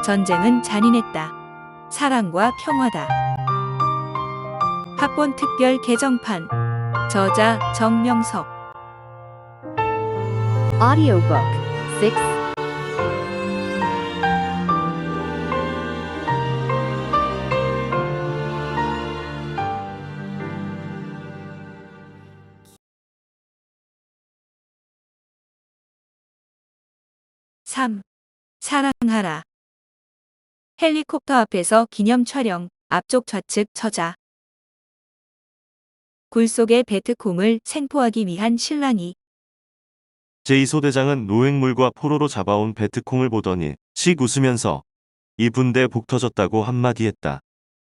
전쟁은 잔인했다. 사랑과 평화다. 학본 특별 개정판. 저자 정명석. Audiobook 6. (3) 사랑하라. 헬리콥터 앞에서 기념 촬영. 앞쪽 좌측 처자. 굴 속의 베트콩을 생포하기 위한 실랑이. 제2소대장은 노획물과 포로로 잡아온 베트콩을 보더니 씩 웃으면서 이 분대 복 터졌다고 한마디 했다.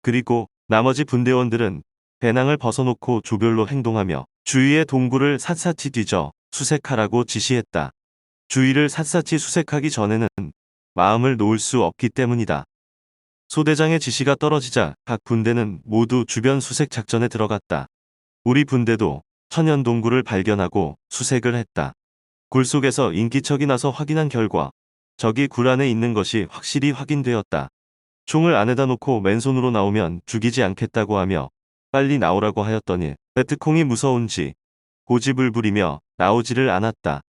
그리고 나머지 분대원들은 배낭을 벗어놓고 조별로 행동하며 주위의 동굴을 샅샅이 뒤져 수색하라고 지시했다. 주위를 샅샅이 수색하기 전에는 마음을 놓을 수 없기 때문이다. 소대장의 지시가 떨어지자 각 분대는 모두 주변 수색 작전에 들어갔다. 우리 분대도 천연동굴을 발견하고 수색을 했다. 굴 속에서 인기척이 나서 확인한 결과 적이 굴 안에 있는 것이 확실히 확인되었다. 총을 안에다 놓고 맨손으로 나오면 죽이지 않겠다고 하며 빨리 나오라고 하였더니 베트콩이 무서운지 고집을 부리며 나오지를 않았다.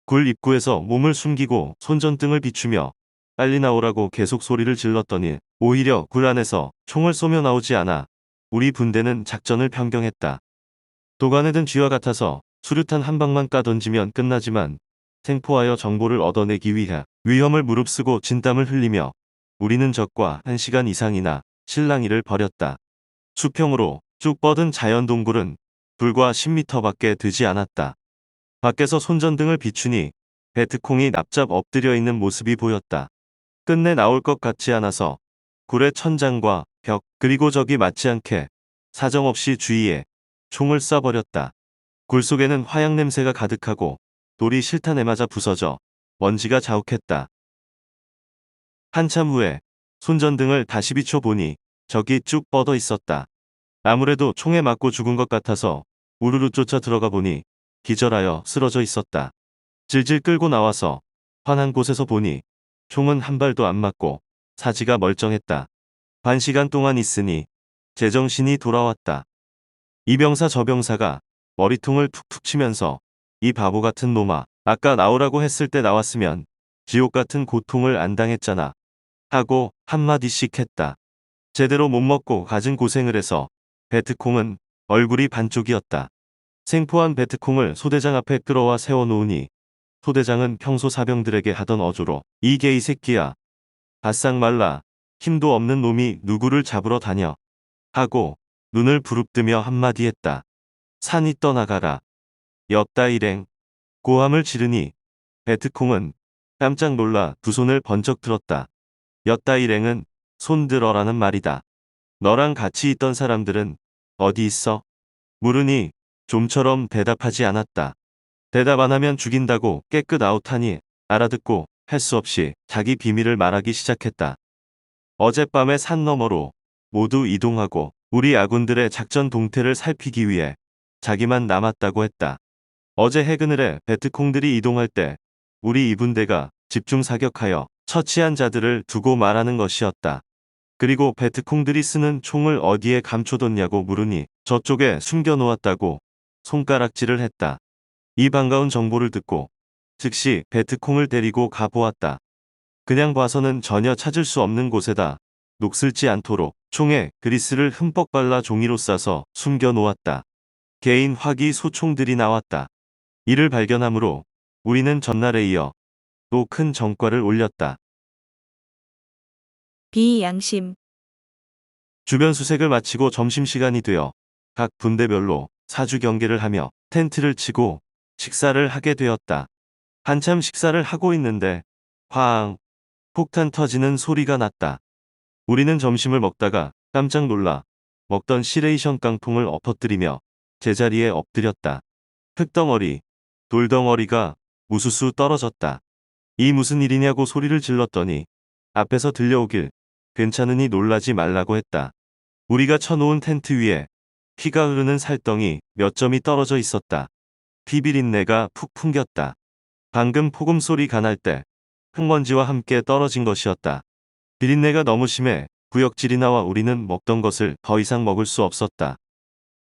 굴 입구에서 몸을 숨기고 손전등을 비추며 빨리 나오라고 계속 소리를 질렀더니 오히려 굴 안에서 총을 쏘며 나오지 않아 우리 분대는 작전을 변경했다. 도관에 든 쥐와 같아서 수류탄 한 방만 까던지면 끝나지만 생포하여 정보를 얻어내기 위해 위험을 무릅쓰고 진땀을 흘리며 우리는 적과 1시간 이상이나 실랑이를 벌였다. 수평으로 쭉 뻗은 자연동굴은 불과 10m밖에 되지 않았다. 밖에서 손전등을 비추니 베트콩이 납작 엎드려 있는 모습이 보였다. 끝내 나올 것 같지 않아서 굴의 천장과 벽 그리고 적이 맞지 않게 사정없이 주위에 총을 쏴버렸다. 굴 속에는 화약 냄새가 가득하고 돌이 실탄에 맞아 부서져 먼지가 자욱했다. 한참 후에 손전등을 다시 비춰보니 적이 쭉 뻗어 있었다. 아무래도 총에 맞고 죽은 것 같아서 우르르 쫓아 들어가 보니 기절하여 쓰러져 있었다. 질질 끌고 나와서 환한 곳에서 보니 총은 한 발도 안 맞고 사지가 멀쩡했다. 반 시간 동안 있으니 제정신이 돌아왔다. 이 병사 저 병사가 머리통을 툭툭 치면서 이 바보 같은 놈아, 아까 나오라고 했을 때 나왔으면 지옥 같은 고통을 안 당했잖아 하고 한마디씩 했다. 제대로 못 먹고 갖은 고생을 해서 베트콩은 얼굴이 반쪽이었다. 생포한 베트콩을 소대장 앞에 끌어와 세워놓으니 소대장은 평소 사병들에게 하던 어조로 이게 이 새끼야. 바싹 말라 힘도 없는 놈이 누구를 잡으러 다녀 하고 눈을 부릅뜨며 한마디 했다. 산이 떠나가라. 엽다 일행. 고함을 지르니 베트콩은 깜짝 놀라 두 손을 번쩍 들었다. 엽다 일행은 손 들어라는 말이다. 너랑 같이 있던 사람들은 어디 있어? 물으니 좀처럼 대답하지 않았다. 대답 안 하면 죽인다고 깨끗 아웃하니 알아듣고 할 수 없이 자기 비밀을 말하기 시작했다. 어젯밤에 산 너머로 모두 이동하고 우리 아군들의 작전 동태를 살피기 위해 자기만 남았다고 했다. 어제 해그늘에 베트콩들이 이동할 때 우리 이분대가 집중 사격하여 처치한 자들을 두고 말하는 것이었다. 그리고 베트콩들이 쓰는 총을 어디에 감춰뒀냐고 물으니 저쪽에 숨겨놓았다고 손가락질을 했다. 이 반가운 정보를 듣고 즉시 베트콩을 데리고 가보았다. 그냥 봐서는 전혀 찾을 수 없는 곳에다 녹슬지 않도록 총에 그리스를 흠뻑 발라 종이로 싸서 숨겨놓았다. 개인 화기 소총들이 나왔다. 이를 발견하므로 우리는 전날에 이어 또 큰 전과를 올렸다. 비양심. 주변 수색을 마치고 점심시간이 되어 각 분대별로 사주 경계를 하며 텐트를 치고 식사를 하게 되었다. 한참 식사를 하고 있는데 화앙 폭탄 터지는 소리가 났다. 우리는 점심을 먹다가 깜짝 놀라 먹던 시레이션 깡통을 엎어뜨리며 제자리에 엎드렸다. 흙덩어리, 돌덩어리가 무수수 떨어졌다. 이 무슨 일이냐고 소리를 질렀더니 앞에서 들려오길 괜찮으니 놀라지 말라고 했다. 우리가 쳐놓은 텐트 위에 피가 흐르는 살덩이 몇 점이 떨어져 있었다. 피비린내가 푹 풍겼다. 방금 폭음 소리가 날 때 흙먼지와 함께 떨어진 것이었다. 비린내가 너무 심해 구역질이 나와 우리는 먹던 것을 더 이상 먹을 수 없었다.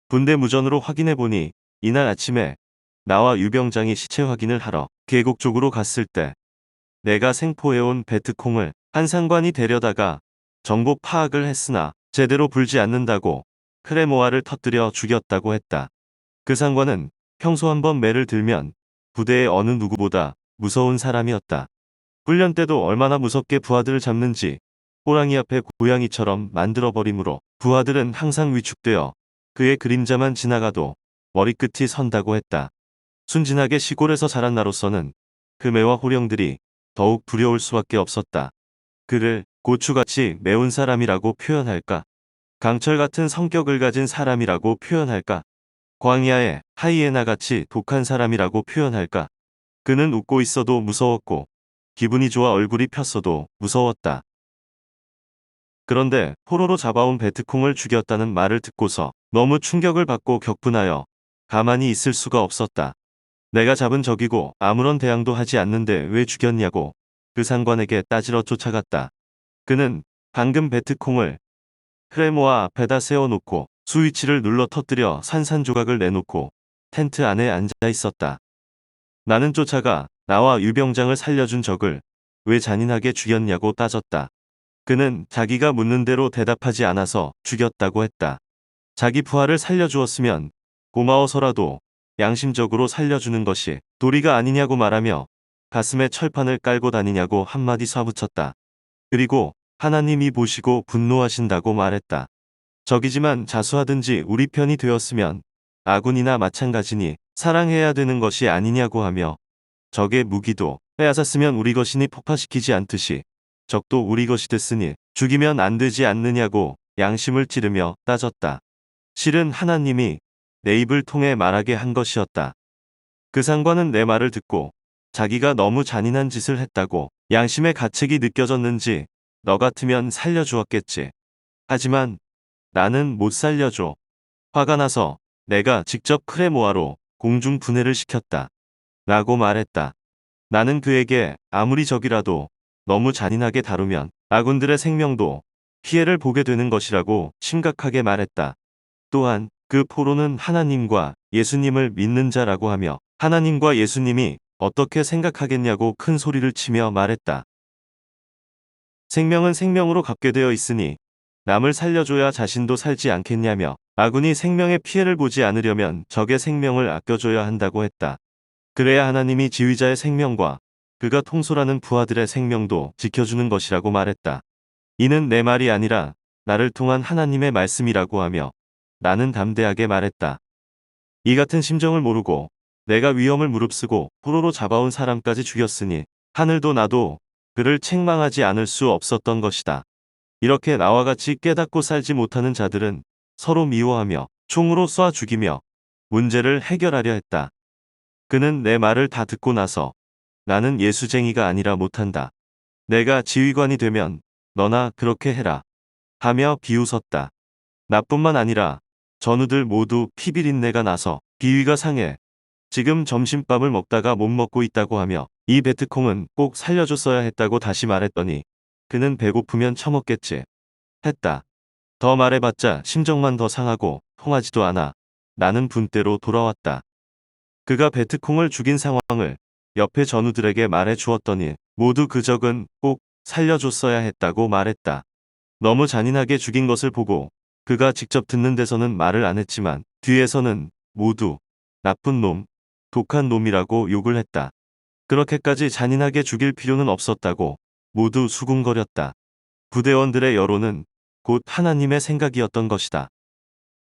군대 무전으로 확인해보니 이날 아침에 나와 유병장이 시체 확인을 하러 계곡 쪽으로 갔을 때 내가 생포해온 베트콩을 한 상관이 데려다가 정보 파악을 했으나 제대로 불지 않는다고 크레모아를 터뜨려 죽였다고 했다. 그 상관은 평소 한번 매를 들면 부대의 어느 누구보다 무서운 사람이었다. 훈련 때도 얼마나 무섭게 부하들을 잡는지 호랑이 앞에 고양이처럼 만들어버리므로 부하들은 항상 위축되어 그의 그림자만 지나가도 머리끝이 선다고 했다. 순진하게 시골에서 자란 나로서는 그 매와 호령들이 더욱 두려울 수밖에 없었다. 그를 고추같이 매운 사람이라고 표현할까? 강철 같은 성격을 가진 사람이라고 표현할까? 광야의 하이에나같이 독한 사람이라고 표현할까? 그는 웃고 있어도 무서웠고 기분이 좋아 얼굴이 폈어도 무서웠다. 그런데 포로로 잡아온 베트콩을 죽였다는 말을 듣고서 너무 충격을 받고 격분하여 가만히 있을 수가 없었다. 내가 잡은 적이고 아무런 대항도 하지 않는데 왜 죽였냐고 그 상관에게 따지러 쫓아갔다. 그는 방금 베트콩을 크레모아 앞에다 세워놓고 스위치를 눌러 터뜨려 산산조각을 내놓고 텐트 안에 앉아 있었다. 나는 쫓아가 나와 유병장을 살려준 적을 왜 잔인하게 죽였냐고 따졌다. 그는 자기가 묻는 대로 대답하지 않아서 죽였다고 했다. 자기 부하를 살려주었으면 고마워서라도 양심적으로 살려주는 것이 도리가 아니냐고 말하며 가슴에 철판을 깔고 다니냐고 한마디 쏴붙였다. 그리고 하나님이 보시고 분노하신다고 말했다. 적이지만 자수하든지 우리 편이 되었으면 아군이나 마찬가지니 사랑해야 되는 것이 아니냐고 하며 적의 무기도 빼앗았으면 우리 것이니 폭파시키지 않듯이 적도 우리 것이 됐으니 죽이면 안 되지 않느냐고 양심을 찌르며 따졌다. 실은 하나님이 내 입을 통해 말하게 한 것이었다. 그 상관은 내 말을 듣고 자기가 너무 잔인한 짓을 했다고 양심의 가책이 느껴졌는지 너 같으면 살려주었겠지. 하지만 나는 못 살려줘. 화가 나서 내가 직접 크레모아로 공중 분해를 시켰다. 라고 말했다. 나는 그에게 아무리 적이라도 너무 잔인하게 다루면 아군들의 생명도 피해를 보게 되는 것이라고 심각하게 말했다. 또한 그 포로는 하나님과 예수님을 믿는 자라고 하며 하나님과 예수님이 어떻게 생각하겠냐고 큰 소리를 치며 말했다. 생명은 생명으로 갚게 되어 있으니 남을 살려줘야 자신도 살지 않겠냐며 아군이 생명의 피해를 보지 않으려면 적의 생명을 아껴줘야 한다고 했다. 그래야 하나님이 지휘자의 생명과 그가 통솔하는 부하들의 생명도 지켜주는 것이라고 말했다. 이는 내 말이 아니라 나를 통한 하나님의 말씀이라고 하며 나는 담대하게 말했다. 이 같은 심정을 모르고 내가 위험을 무릅쓰고 포로로 잡아온 사람까지 죽였으니 하늘도 나도 그를 책망하지 않을 수 없었던 것이다. 이렇게 나와 같이 깨닫고 살지 못하는 자들은 서로 미워하며 총으로 쏴 죽이며 문제를 해결하려 했다. 그는 내 말을 다 듣고 나서 나는 예수쟁이가 아니라 못한다. 내가 지휘관이 되면 너나 그렇게 해라. 하며 비웃었다. 나뿐만 아니라 전우들 모두 피비린내가 나서 비위가 상해 지금 점심밥을 먹다가 못 먹고 있다고 하며 이 베트콩은 꼭 살려줬어야 했다고 다시 말했더니 그는 배고프면 처먹겠지. 했다. 더 말해봤자 심정만 더 상하고 통하지도 않아. 나는 분대로 돌아왔다. 그가 베트콩을 죽인 상황을 옆에 전우들에게 말해 주었더니 모두 그 적은 꼭 살려줬어야 했다고 말했다. 너무 잔인하게 죽인 것을 보고 그가 직접 듣는 데서는 말을 안 했지만 뒤에서는 모두 나쁜 놈, 독한 놈이라고 욕을 했다. 그렇게까지 잔인하게 죽일 필요는 없었다고 모두 수군거렸다. 부대원들의 여론은 곧 하나님의 생각이었던 것이다.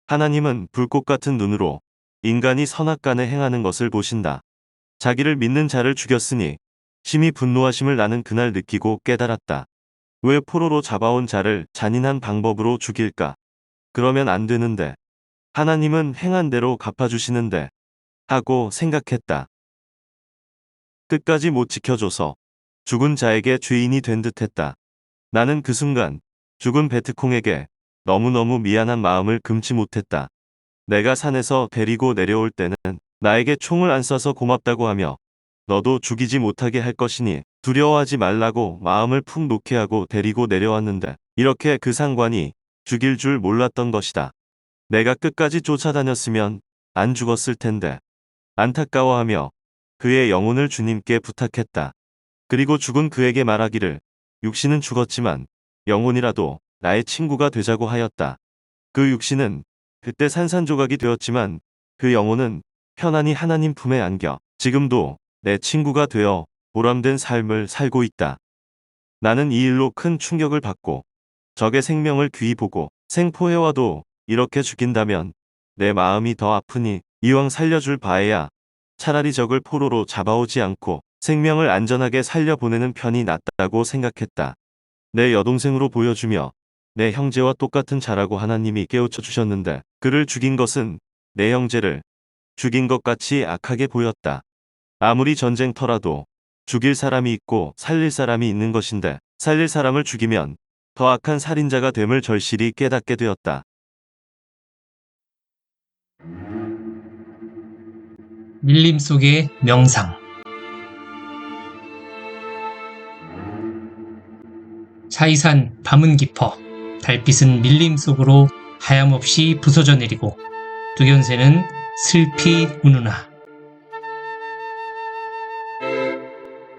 하나님은 불꽃 같은 눈으로 인간이 선악간에 행하는 것을 보신다. 자기를 믿는 자를 죽였으니 심히 분노하심을 나는 그날 느끼고 깨달았다. 왜 포로로 잡아온 자를 잔인한 방법으로 죽일까? 그러면 안 되는데. 하나님은 행한 대로 갚아주시는데. 하고 생각했다. 끝까지 못 지켜줘서 죽은 자에게 죄인이 된 듯했다. 나는 그 순간 죽은 베트콩에게 너무너무 미안한 마음을 금치 못했다. 내가 산에서 데리고 내려올 때는 나에게 총을 안 쏴서 고맙다고 하며 너도 죽이지 못하게 할 것이니 두려워하지 말라고 마음을 푹 놓게 하고 데리고 내려왔는데 이렇게 그 상관이 죽일 줄 몰랐던 것이다. 내가 끝까지 쫓아다녔으면 안 죽었을 텐데. 안타까워하며 그의 영혼을 주님께 부탁했다. 그리고 죽은 그에게 말하기를 육신은 죽었지만 영혼이라도 나의 친구가 되자고 하였다. 그 육신은 그때 산산조각이 되었지만 그 영혼은 편안히 하나님 품에 안겨 지금도 내 친구가 되어 보람된 삶을 살고 있다. 나는 이 일로 큰 충격을 받고 적의 생명을 귀히 보고 생포해와도 이렇게 죽인다면 내 마음이 더 아프니 이왕 살려줄 바에야 차라리 적을 포로로 잡아오지 않고 생명을 안전하게 살려보내는 편이 낫다고 생각했다. 내 여동생으로 보여주며 내 형제와 똑같은 자라고 하나님이 깨우쳐 주셨는데 그를 죽인 것은 내 형제를 죽인 것 같이 악하게 보였다. 아무리 전쟁터라도 죽일 사람이 있고 살릴 사람이 있는 것인데 살릴 사람을 죽이면 더 악한 살인자가 됨을 절실히 깨닫게 되었다. 밀림 속의 명상. 차이산 밤은 깊어 달빛은 밀림 속으로 하염없이 부서져 내리고 두견새는 슬피 우느나.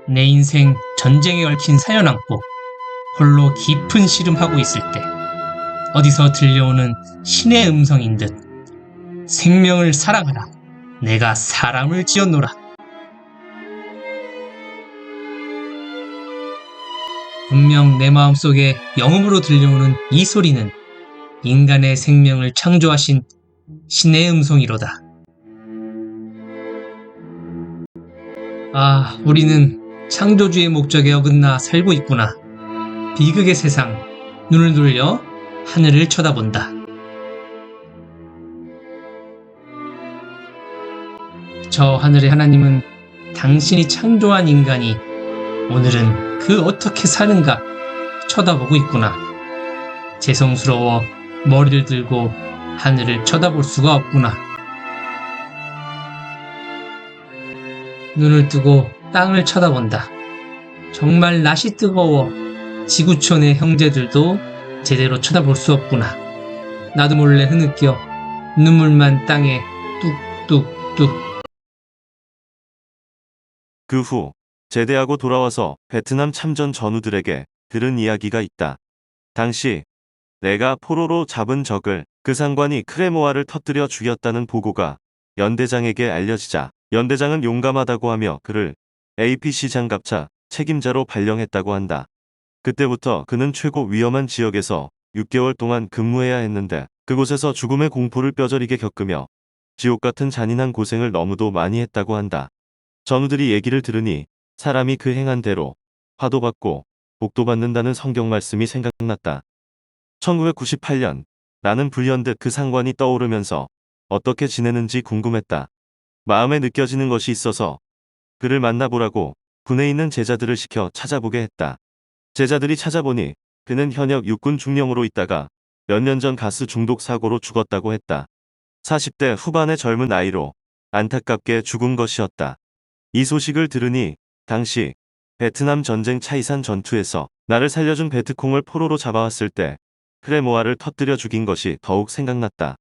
내 인생 전쟁에 얽힌 사연 안고 홀로 깊은 씨름하고 있을 때 어디서 들려오는 신의 음성인 듯 생명을 사랑하라. 내가 사람을 지었노라. 분명 내 마음속에 영음으로 들려오는 이 소리는 인간의 생명을 창조하신 신의 음성이로다. 아, 우리는 창조주의 목적에 어긋나 살고 있구나. 비극의 세상, 눈을 돌려 하늘을 쳐다본다. 저 하늘의 하나님은 당신이 창조한 인간이 오늘은 그 어떻게 사는가 쳐다보고 있구나. 죄송스러워 머리를 들고 하늘을 쳐다볼 수가 없구나. 눈을 뜨고 땅을 쳐다본다. 정말 낯이 뜨거워 지구촌의 형제들도 제대로 쳐다볼 수 없구나. 나도 몰래 흐느껴 눈물만 땅에 뚝뚝뚝. 그 후 제대하고 돌아와서 베트남 참전 전우들에게 들은 이야기가 있다. 당시 내가 포로로 잡은 적을 그 상관이 크레모아를 터뜨려 죽였다는 보고가 연대장에게 알려지자 연대장은 용감하다고 하며 그를 APC 장갑차 책임자로 발령했다고 한다. 그때부터 그는 최고 위험한 지역에서 6개월 동안 근무해야 했는데 그곳에서 죽음의 공포를 뼈저리게 겪으며 지옥 같은 잔인한 고생을 너무도 많이 했다고 한다. 전우들이 얘기를 들으니 사람이 그 행한 대로 화도 받고 복도 받는다는 성경 말씀이 생각났다. 1998년 나는 불현듯 그 상관이 떠오르면서 어떻게 지내는지 궁금했다. 마음에 느껴지는 것이 있어서 그를 만나보라고 군에 있는 제자들을 시켜 찾아보게 했다. 제자들이 찾아보니 그는 현역 육군 중령으로 있다가 몇 년 전 가스 중독 사고로 죽었다고 했다. 40대 후반의 젊은 나이로 안타깝게 죽은 것이었다. 이 소식을 들으니 당시 베트남 전쟁 차이산 전투에서 나를 살려준 베트콩을 포로로 잡아왔을 때 크레모아를 터뜨려 죽인 것이 더욱 생각났다.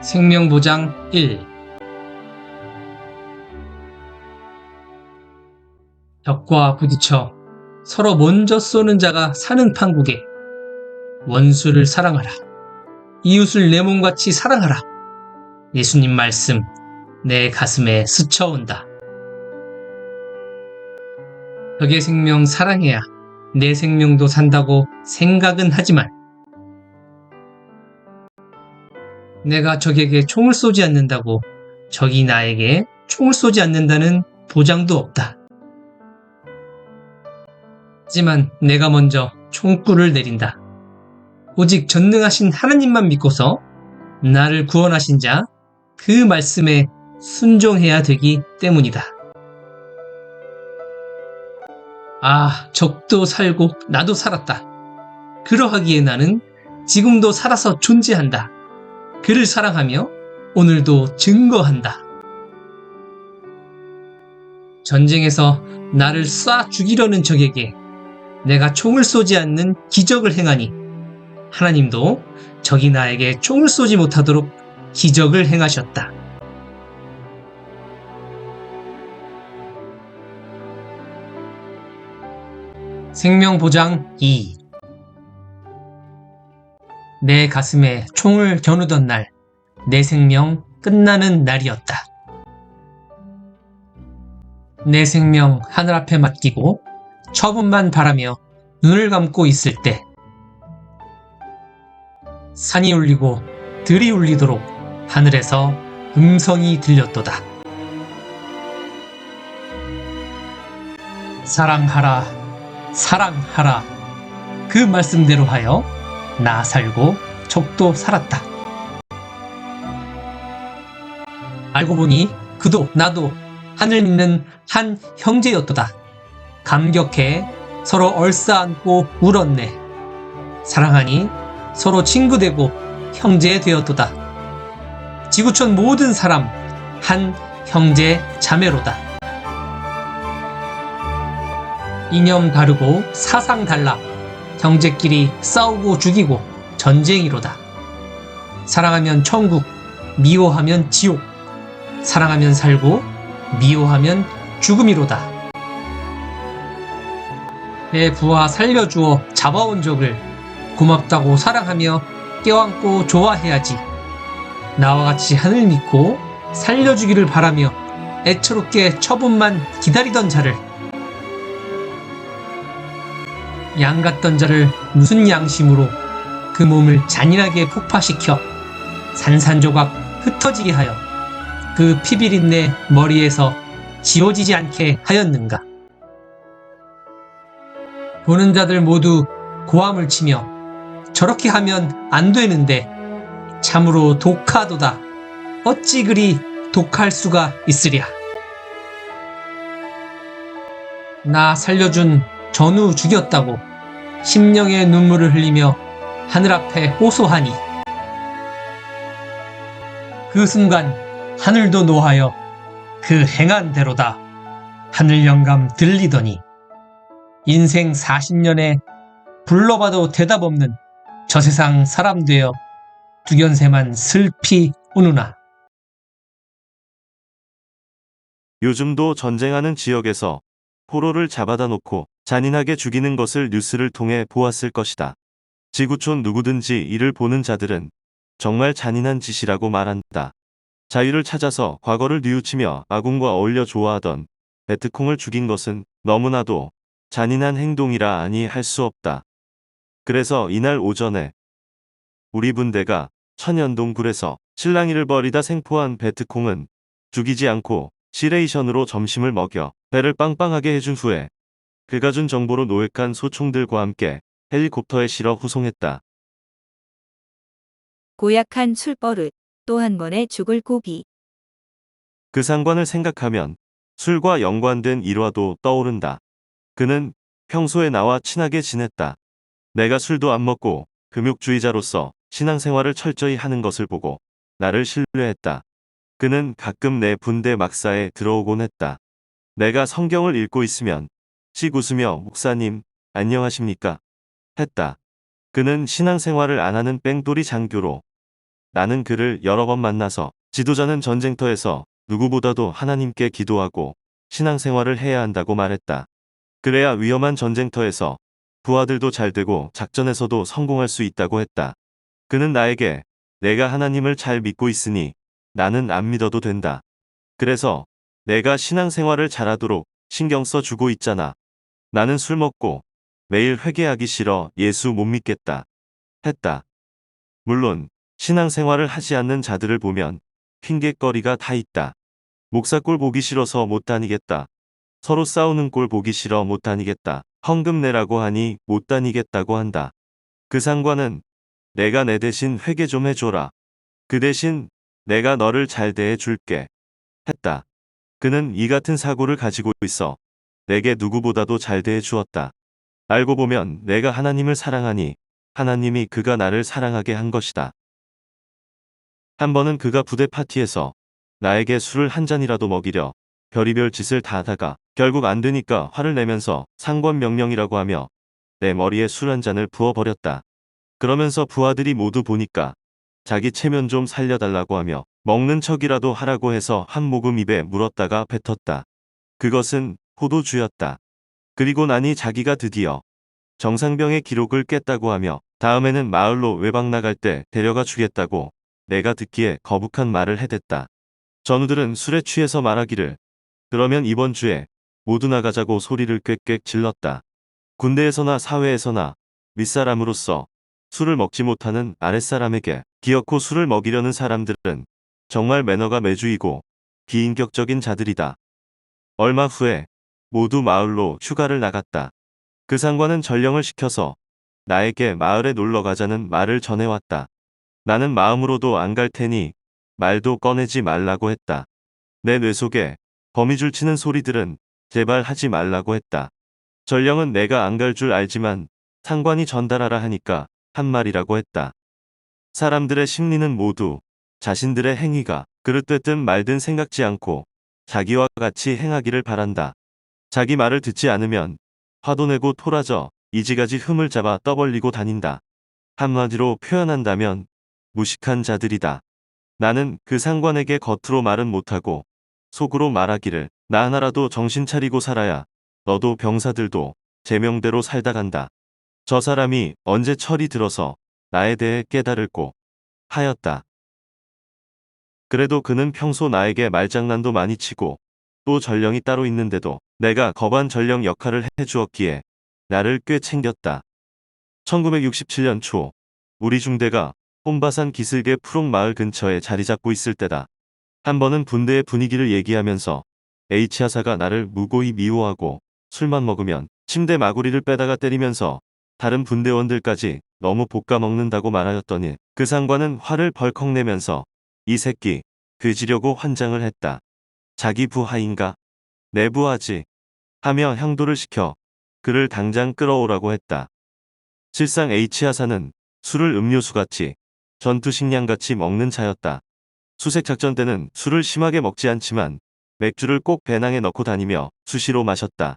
생명보장 1. 벽과 부딪혀 서로 먼저 쏘는 자가 사는 판국에 원수를 사랑하라. 이웃을 내 몸같이 사랑하라. 예수님 말씀 내 가슴에 스쳐온다. 적의 생명 사랑해야 내 생명도 산다고 생각은 하지만 내가 적에게 총을 쏘지 않는다고 적이 나에게 총을 쏘지 않는다는 보장도 없다. 하지만 내가 먼저 총구를 내린다. 오직 전능하신 하나님만 믿고서 나를 구원하신 자, 그 말씀에 순종해야 되기 때문이다. 아, 적도 살고 나도 살았다. 그러하기에 나는 지금도 살아서 존재한다. 그를 사랑하며 오늘도 증거한다. 전쟁에서 나를 쏴 죽이려는 적에게 내가 총을 쏘지 않는 기적을 행하니 하나님도 적이 나에게 총을 쏘지 못하도록 기적을 행하셨다. 생명보장 2. 내 가슴에 총을 겨누던 날, 내 생명 끝나는 날이었다. 내 생명 하늘 앞에 맡기고 처분만 바라며 눈을 감고 있을 때 산이 울리고 들이 울리도록 하늘에서 음성이 들렸도다. 사랑하라, 사랑하라. 그 말씀대로 하여 나 살고 적도 살았다. 알고 보니 그도 나도 하늘 믿는 한 형제였도다. 감격해 서로 얼싸안고 울었네. 사랑하니 서로 친구 되고 형제 되었도다. 지구촌 모든 사람 한 형제 자매로다. 이념 다르고 사상 달라 형제끼리 싸우고 죽이고 전쟁이로다. 사랑하면 천국, 미워하면 지옥. 사랑하면 살고 미워하면 죽음이로다. 내 부하 살려주어 잡아온 적을 고맙다고 사랑하며 껴안고 좋아해야지. 나와 같이 하늘 믿고 살려주기를 바라며 애처롭게 처분만 기다리던 자를, 양 같던 자를 무슨 양심으로 그 몸을 잔인하게 폭파시켜 산산조각 흩어지게 하여 그 피비린내 머리에서 지워지지 않게 하였는가. 보는 자들 모두 고함을 치며 저렇게 하면 안 되는데 참으로 독하도다. 어찌 그리 독할 수가 있으랴. 나 살려준 전우 죽였다고 심령의 눈물을 흘리며 하늘 앞에 호소하니 그 순간 하늘도 노하여 그 행한 대로다 하늘 영감 들리더니 인생 40년에 불러봐도 대답 없는 저 세상 사람 되어 두견새만 슬피 우누나. 요즘도 전쟁하는 지역에서 포로를 잡아다 놓고 잔인하게 죽이는 것을 뉴스를 통해 보았을 것이다. 지구촌 누구든지 이를 보는 자들은 정말 잔인한 짓이라고 말한다. 자유를 찾아서 과거를 뉘우치며 아군과 어울려 좋아하던 베트콩을 죽인 것은 너무나도 잔인한 행동이라 아니 할 수 없다. 그래서 이날 오전에 우리 분대가 천연동굴에서 실랑이를 벌이다 생포한 베트콩은 죽이지 않고 시레이션으로 점심을 먹여 배를 빵빵하게 해준 후에 그가 준 정보로 노획한 소총들과 함께 헬리콥터에 실어 후송했다. 고약한 술버릇, 또 한 번에 죽을 고비. 그 상관을 생각하면 술과 연관된 일화도 떠오른다. 그는 평소에 나와 친하게 지냈다. 내가 술도 안 먹고 금욕주의자로서 신앙생활을 철저히 하는 것을 보고 나를 신뢰했다. 그는 가끔 내 분대 막사에 들어오곤 했다. 내가 성경을 읽고 있으면 씩 웃으며 목사님 안녕하십니까? 했다. 그는 신앙생활을 안 하는 뺑돌이 장교로 나는 그를 여러 번 만나서 지도자는 전쟁터에서 누구보다도 하나님께 기도하고 신앙생활을 해야 한다고 말했다. 그래야 위험한 전쟁터에서 부하들도 잘 되고 작전에서도 성공할 수 있다고 했다. 그는 나에게 내가 하나님을 잘 믿고 있으니 나는 안 믿어도 된다. 그래서 내가 신앙생활을 잘하도록 신경 써주고 있잖아. 나는 술 먹고 매일 회개하기 싫어 예수 못 믿겠다. 했다. 물론 신앙생활을 하지 않는 자들을 보면 핑계거리가 다 있다. 목사 꼴 보기 싫어서 못 다니겠다. 서로 싸우는 꼴 보기 싫어 못 다니겠다. 헌금 내라고 하니 못 다니겠다고 한다. 그 상관은 내가 내 대신 회개 좀 해줘라. 그 대신 내가 너를 잘 대해 줄게. 했다. 그는 이 같은 사고를 가지고 있어 내게 누구보다도 잘 대해 주었다. 알고 보면 내가 하나님을 사랑하니 하나님이 그가 나를 사랑하게 한 것이다. 한 번은 그가 부대 파티에서 나에게 술을 한 잔이라도 먹이려 별의별 짓을 다 하다가 결국 안 되니까 화를 내면서 상권 명령이라고 하며 내 머리에 술 한 잔을 부어버렸다. 그러면서 부하들이 모두 보니까 자기 체면 좀 살려달라고 하며 먹는 척이라도 하라고 해서 한 모금 입에 물었다가 뱉었다. 그것은 포도주였다. 그리고 나니 자기가 드디어 정상병의 기록을 깼다고 하며 다음에는 마을로 외박 나갈 때 데려가 주겠다고 내가 듣기에 거북한 말을 해댔다. 전우들은 술에 취해서 말하기를 그러면 이번 주에 모두 나가자고 소리를 꽥꽥 질렀다. 군대에서나 사회에서나 윗사람으로서 술을 먹지 못하는 아랫사람에게 기어코 술을 먹이려는 사람들은 정말 매너가 매주이고 비인격적인 자들이다. 얼마 후에 모두 마을로 휴가를 나갔다. 그 상관은 전령을 시켜서 나에게 마을에 놀러 가자는 말을 전해왔다. 나는 마음으로도 안 갈 테니 말도 꺼내지 말라고 했다. 내 뇌 속에 거미줄 치는 소리들은 제발 하지 말라고 했다. 전령은 내가 안 갈 줄 알지만 상관이 전달하라 하니까 한 말이라고 했다. 사람들의 심리는 모두 자신들의 행위가 그릇됐든 말든 생각지 않고 자기와 같이 행하기를 바란다. 자기 말을 듣지 않으면 화도 내고 토라져 이지가지 흠을 잡아 떠벌리고 다닌다. 한마디로 표현한다면 무식한 자들이다. 나는 그 상관에게 겉으로 말은 못하고 속으로 말하기를 나 하나라도 정신 차리고 살아야 너도 병사들도 제명대로 살다 간다. 저 사람이 언제 철이 들어서 나에 대해 깨달을꼬 하였다. 그래도 그는 평소 나에게 말장난도 많이 치고 또 전령이 따로 있는데도 내가 거반 전령 역할을 해주었기에 나를 꽤 챙겼다. 1967년 초 우리 중대가 혼바산 기슭의 푸록 마을 근처에 자리 잡고 있을 때다. 한 번은 군대의 분위기를 얘기하면서 H하사가 나를 무고히 미워하고 술만 먹으면 침대 마구리를 빼다가 때리면서 다른 분대원들까지 너무 볶아 먹는다고 말하였더니 그 상관은 화를 벌컥 내면서 이 새끼 그지려고 환장을 했다. 자기 부하인가? 내 부하지. 하며 향도를 시켜 그를 당장 끌어오라고 했다. 실상 H하사는 술을 음료수같이 전투식량같이 먹는 자였다. 수색작전 때는 술을 심하게 먹지 않지만 맥주를 꼭 배낭에 넣고 다니며 수시로 마셨다.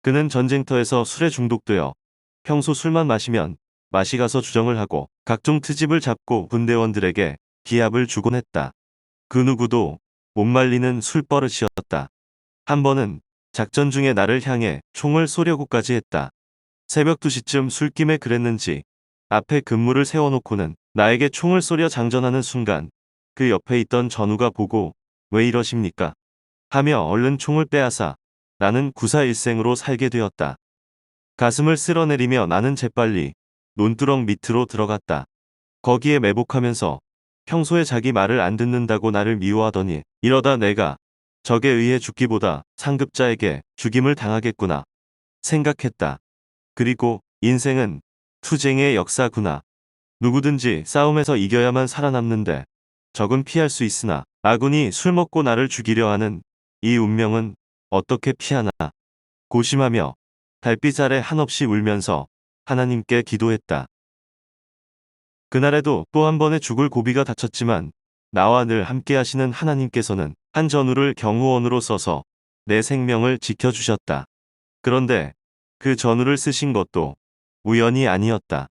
그는 전쟁터에서 술에 중독되어 평소 술만 마시면 맛이 가서 주정을 하고 각종 트집을 잡고 군대원들에게 기합을 주곤 했다. 그 누구도 못 말리는 술버릇이었다. 한 번은 작전 중에 나를 향해 총을 쏘려고까지 했다. 새벽 2시쯤 술김에 그랬는지 앞에 근무를 세워놓고는 나에게 총을 쏘려 장전하는 순간 그 옆에 있던 전우가 보고 왜 이러십니까? 하며 얼른 총을 빼앗아 나는 구사일생으로 살게 되었다. 가슴을 쓸어내리며 나는 재빨리 논두렁 밑으로 들어갔다. 거기에 매복하면서 평소에 자기 말을 안 듣는다고 나를 미워하더니 이러다 내가 적에 의해 죽기보다 상급자에게 죽임을 당하겠구나 생각했다. 그리고 인생은 투쟁의 역사구나. 누구든지 싸움에서 이겨야만 살아남는데 적은 피할 수 있으나 아군이 술 먹고 나를 죽이려 하는 이 운명은 어떻게 피하나 고심하며 달빛 아래 한없이 울면서 하나님께 기도했다. 그날에도 또 한 번의 죽을 고비가 닥쳤지만 나와 늘 함께 하시는 하나님께서는 한 전우를 경호원으로 써서 내 생명을 지켜주셨다. 그런데 그 전우를 쓰신 것도 우연이 아니었다.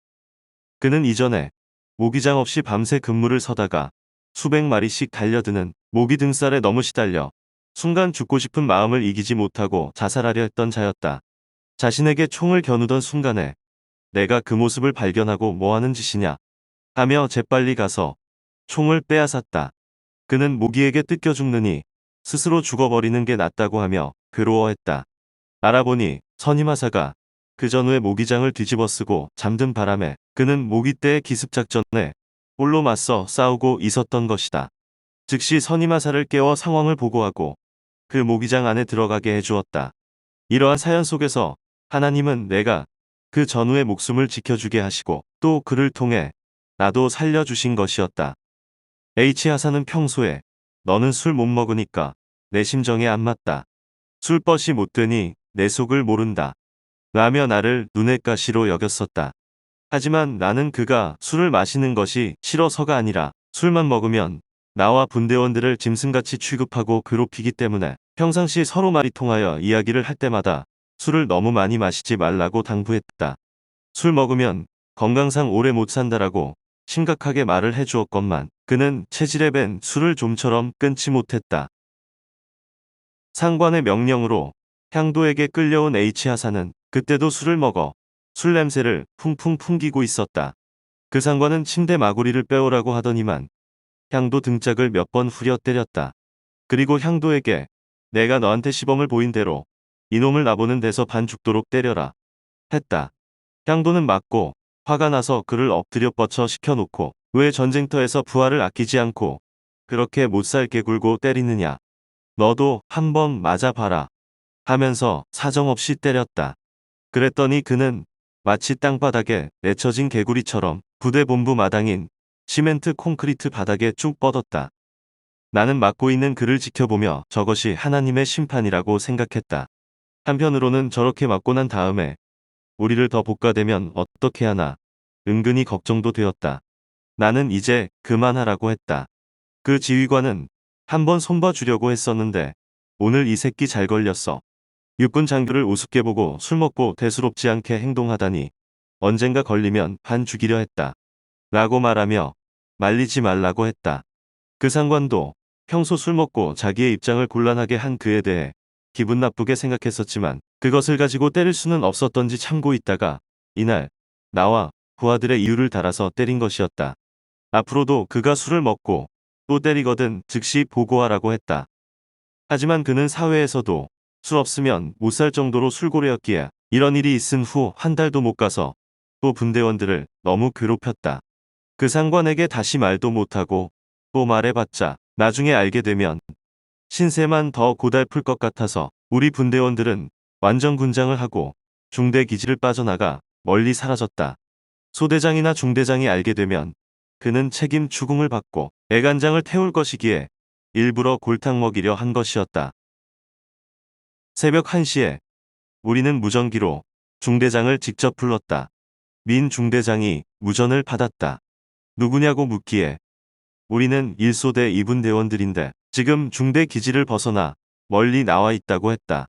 그는 이전에 모기장 없이 밤새 근무를 서다가 수백 마리씩 달려드는 모기 등살에 너무 시달려 순간 죽고 싶은 마음을 이기지 못하고 자살하려 했던 자였다. 자신에게 총을 겨누던 순간에 내가 그 모습을 발견하고 뭐하는 짓이냐 하며 재빨리 가서 총을 빼앗았다. 그는 모기에게 뜯겨 죽느니 스스로 죽어버리는 게 낫다고 하며 괴로워했다. 알아보니 선임하사가 그 전후에 모기장을 뒤집어쓰고 잠든 바람에 그는 모기떼의 기습작전에 홀로 맞서 싸우고 있었던 것이다. 즉시 선임하사를 깨워 상황을 보고하고 그 모기장 안에 들어가게 해주었다. 이러한 사연 속에서 하나님은 내가 그 전후의 목숨을 지켜주게 하시고 또 그를 통해 나도 살려주신 것이었다. H하사는 평소에 너는 술 못 먹으니까 내 심정에 안 맞다. 술벗이 못 되니 내 속을 모른다. 라며 나를 눈엣 가시로 여겼었다. 하지만 나는 그가 술을 마시는 것이 싫어서가 아니라 술만 먹으면 나와 분대원들을 짐승같이 취급하고 괴롭히기 때문에 평상시 서로 말이 통하여 이야기를 할 때마다 술을 너무 많이 마시지 말라고 당부했다. 술 먹으면 건강상 오래 못 산다라고 심각하게 말을 해주었건만 그는 체질에 밴 술을 좀처럼 끊지 못했다. 상관의 명령으로 향도에게 끌려온 H하사는 그때도 술을 먹어 술 냄새를 풍풍 풍기고 있었다. 그 상관은 침대 마구리를 빼오라고 하더니만 향도 등짝을 몇 번 후려 때렸다. 그리고 향도에게 내가 너한테 시범을 보인 대로 이놈을 나보는 데서 반 죽도록 때려라 했다. 향도는 맞고 화가 나서 그를 엎드려 뻗쳐 시켜놓고 왜 전쟁터에서 부하를 아끼지 않고 그렇게 못살 개굴고 때리느냐. 너도 한번 맞아봐라 하면서 사정없이 때렸다. 그랬더니 그는 마치 땅바닥에 내쳐진 개구리처럼 부대 본부 마당인 시멘트 콘크리트 바닥에 쭉 뻗었다. 나는 맞고 있는 그를 지켜보며 저것이 하나님의 심판이라고 생각했다. 한편으로는 저렇게 맞고 난 다음에 우리를 더 볶아대면 어떻게 하나 은근히 걱정도 되었다. 나는 이제 그만하라고 했다. 그 지휘관은 한번 손봐 주려고 했었는데 오늘 이 새끼 잘 걸렸어. 육군 장교를 우습게 보고 술 먹고 대수롭지 않게 행동하다니 언젠가 걸리면 반 죽이려 했다. 라고 말하며 말리지 말라고 했다. 그 상관도 평소 술 먹고 자기의 입장을 곤란하게 한 그에 대해 기분 나쁘게 생각했었지만 그것을 가지고 때릴 수는 없었던지 참고 있다가 이날 나와 부하들의 이유를 달아서 때린 것이었다. 앞으로도 그가 술을 먹고 또 때리거든 즉시 보고하라고 했다. 하지만 그는 사회에서도 술 없으면 못 살 정도로 술고래였기에 이런 일이 있은 후 한 달도 못 가서 또 분대원들을 너무 괴롭혔다. 그 상관에게 다시 말도 못하고 또 말해봤자 나중에 알게 되면 신세만 더 고달플 것 같아서 우리 분대원들은 완전 군장을 하고 중대 기지를 빠져나가 멀리 사라졌다. 소대장이나 중대장이 알게 되면 그는 책임 추궁을 받고 애간장을 태울 것이기에 일부러 골탕 먹이려 한 것이었다. 새벽 1시에 우리는 무전기로 중대장을 직접 불렀다. 민 중대장이 무전을 받았다. 누구냐고 묻기에 우리는 1소대 2분 대원들인데 지금 중대 기지를 벗어나 멀리 나와 있다고 했다.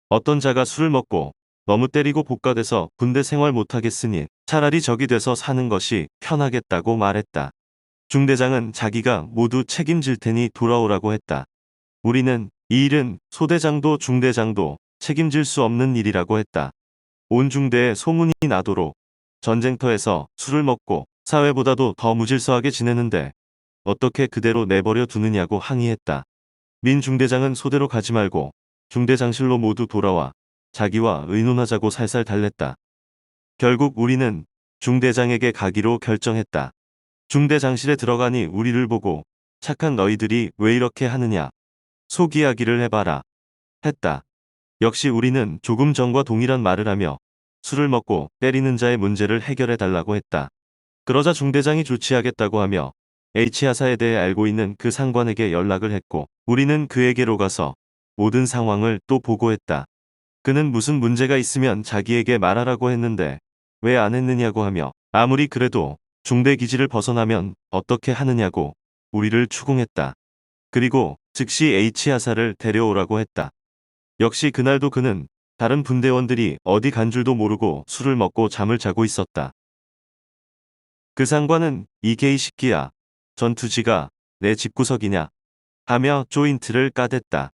어떤 자가 술을 먹고 너무 때리고 볶아대서 군대 생활 못하겠으니 차라리 적이 돼서 사는 것이 편하겠다고 말했다. 중대장은 자기가 모두 책임질 테니 돌아오라고 했다. 우리는 이 일은 소대장도 중대장도 책임질 수 없는 일이라고 했다. 온 중대에 소문이 나도록 전쟁터에서 술을 먹고 사회보다도 더 무질서하게 지내는데 어떻게 그대로 내버려 두느냐고 항의했다. 민 중대장은 소대로 가지 말고 중대장실로 모두 돌아와 자기와 의논하자고 살살 달랬다. 결국 우리는 중대장에게 가기로 결정했다. 중대장실에 들어가니 우리를 보고 착한 너희들이 왜 이렇게 하느냐. 속 이야기를 해봐라. 했다. 역시 우리는 조금 전과 동일한 말을 하며 술을 먹고 때리는 자의 문제를 해결해 달라고 했다. 그러자 중대장이 조치하겠다고 하며 H하사에 대해 알고 있는 그 상관에게 연락을 했고 우리는 그에게로 가서 모든 상황을 또 보고했다. 그는 무슨 문제가 있으면 자기에게 말하라고 했는데 왜 안 했느냐고 하며 아무리 그래도 중대 기지를 벗어나면 어떻게 하느냐고 우리를 추궁했다. 그리고 즉시 H하사를 데려오라고 했다. 역시 그날도 그는 다른 분대원들이 어디 간 줄도 모르고 술을 먹고 잠을 자고 있었다. 그 상관은 이 개이식기야. 전투지가 내 집구석이냐 하며 조인트를 까댔다.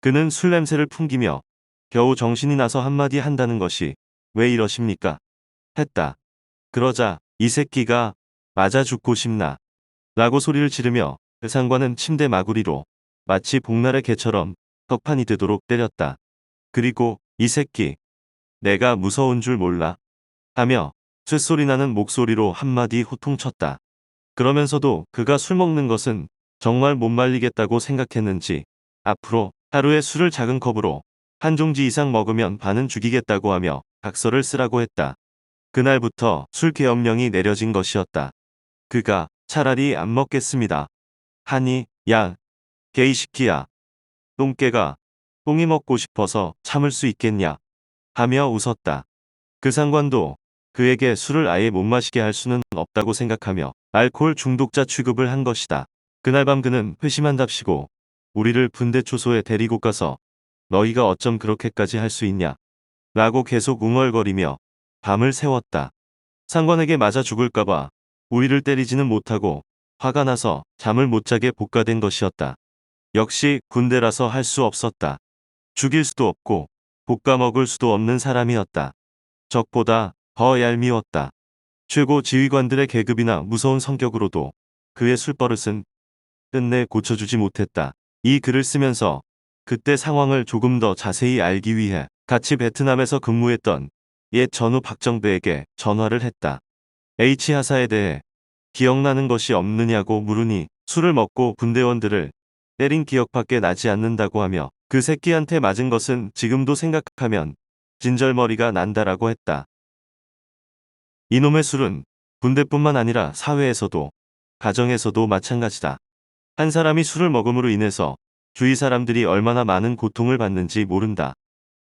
그는 술 냄새를 풍기며 겨우 정신이 나서 한마디 한다는 것이 왜 이러십니까? 했다. 그러자 이 새끼가 맞아 죽고 싶나? 라고 소리를 지르며 그 상관은 침대 마구리로 마치 복날의 개처럼 떡판이 되도록 때렸다. 그리고 이 새끼 내가 무서운 줄 몰라? 하며 쇳소리 나는 목소리로 한마디 호통쳤다. 그러면서도 그가 술 먹는 것은 정말 못 말리겠다고 생각했는지 앞으로 하루에 술을 작은 컵으로 한 종지 이상 먹으면 반은 죽이겠다고 하며 각서를 쓰라고 했다. 그날부터 술 계엄령이 내려진 것이었다. 그가 차라리 안 먹겠습니다. 하니 야 개이시키야 똥개가 똥이 먹고 싶어서 참을 수 있겠냐 하며 웃었다. 그 상관도 그에게 술을 아예 못 마시게 할 수는 없다고 생각하며 알코올 중독자 취급을 한 것이다. 그날 밤 그는 회심한답시고 우리를 분대 초소에 데리고 가서 너희가 어쩜 그렇게까지 할 수 있냐 라고 계속 웅얼거리며 밤을 새웠다. 상관에게 맞아 죽을까봐 우리를 때리지는 못하고 화가 나서 잠을 못 자게 복가된 것이었다. 역시 군대라서 할 수 없었다. 죽일 수도 없고 볶아 먹을 수도 없는 사람이었다. 적보다 더 얄미웠다. 최고 지휘관들의 계급이나 무서운 성격으로도 그의 술버릇은 끝내 고쳐주지 못했다. 이 글을 쓰면서 그때 상황을 조금 더 자세히 알기 위해 같이 베트남에서 근무했던 옛 전우 박정배에게 전화를 했다. H하사에 대해 기억나는 것이 없느냐고 물으니 술을 먹고 군대원들을 때린 기억밖에 나지 않는다고 하며 그 새끼한테 맞은 것은 지금도 생각하면 진절머리가 난다라고 했다. 이놈의 술은 군대뿐만 아니라 사회에서도 가정에서도 마찬가지다. 한 사람이 술을 먹음으로 인해서 주위 사람들이 얼마나 많은 고통을 받는지 모른다.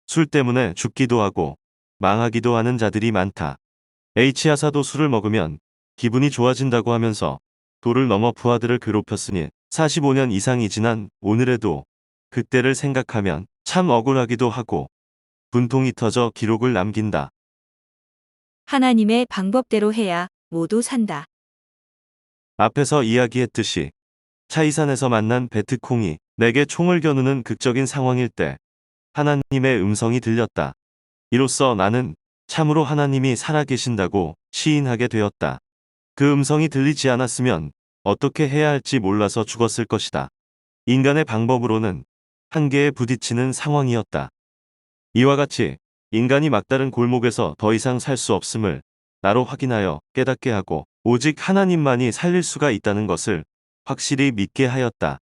술 때문에 죽기도 하고 망하기도 하는 자들이 많다. H하사도 술을 먹으면 기분이 좋아진다고 하면서 도를 넘어 부하들을 괴롭혔으니 45년 이상이 지난 오늘에도 그때를 생각하면 참 억울하기도 하고 분통이 터져 기록을 남긴다. 하나님의 방법대로 해야 모두 산다. 앞에서 이야기했듯이 차이산에서 만난 베트콩이 내게 총을 겨누는 극적인 상황일 때 하나님의 음성이 들렸다. 이로써 나는 참으로 하나님이 살아계신다고 시인하게 되었다. 그 음성이 들리지 않았으면 어떻게 해야 할지 몰라서 죽었을 것이다. 인간의 방법으로는 한계에 부딪히는 상황이었다. 이와 같이 인간이 막다른 골목에서 더 이상 살 수 없음을 나로 확인하여 깨닫게 하고 오직 하나님만이 살릴 수가 있다는 것을 확실히 믿게 하였다.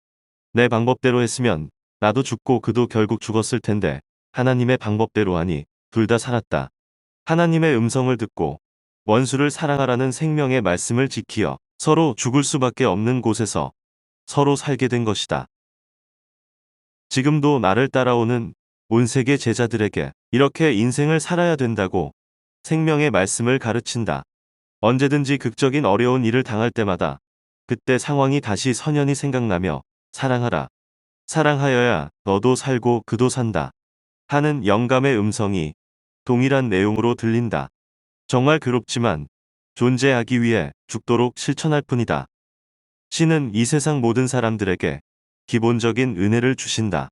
내 방법대로 했으면 나도 죽고 그도 결국 죽었을 텐데 하나님의 방법대로 하니 둘 다 살았다. 하나님의 음성을 듣고 원수를 사랑하라는 생명의 말씀을 지키어 서로 죽을 수밖에 없는 곳에서 서로 살게 된 것이다. 지금도 나를 따라오는 온 세계 제자들에게 이렇게 인생을 살아야 된다고 생명의 말씀을 가르친다. 언제든지 극적인 어려운 일을 당할 때마다 그때 상황이 다시 선연히 생각나며 사랑하라. 사랑하여야 너도 살고 그도 산다. 하는 영감의 음성이 동일한 내용으로 들린다. 정말 괴롭지만 존재하기 위해 죽도록 실천할 뿐이다. 신은 이 세상 모든 사람들에게 기본적인 은혜를 주신다.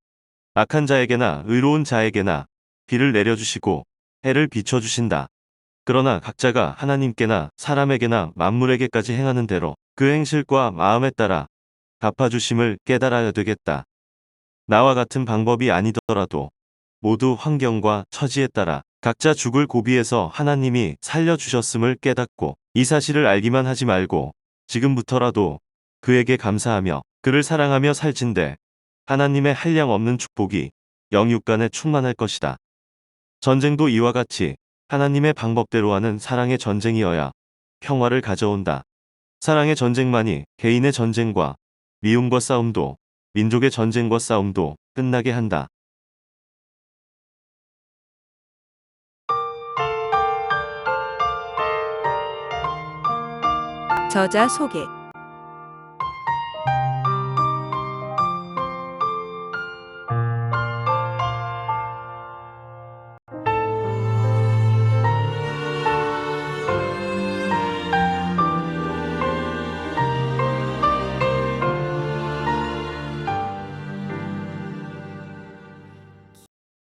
악한 자에게나 의로운 자에게나 비를 내려주시고 해를 비춰주신다. 그러나 각자가 하나님께나 사람에게나 만물에게까지 행하는 대로 그 행실과 마음에 따라 갚아주심을 깨달아야 되겠다. 나와 같은 방법이 아니더라도 모두 환경과 처지에 따라 각자 죽을 고비에서 하나님이 살려주셨음을 깨닫고 이 사실을 알기만 하지 말고 지금부터라도 그에게 감사하며 그를 사랑하며 살진대 하나님의 한량없는 축복이 영육간에 충만할 것이다. 전쟁도 이와 같이 하나님의 방법대로 하는 사랑의 전쟁이어야 평화를 가져온다. 사랑의 전쟁만이 개인의 전쟁과 미움과 싸움도 민족의 전쟁과 싸움도 끝나게 한다. 저자 소개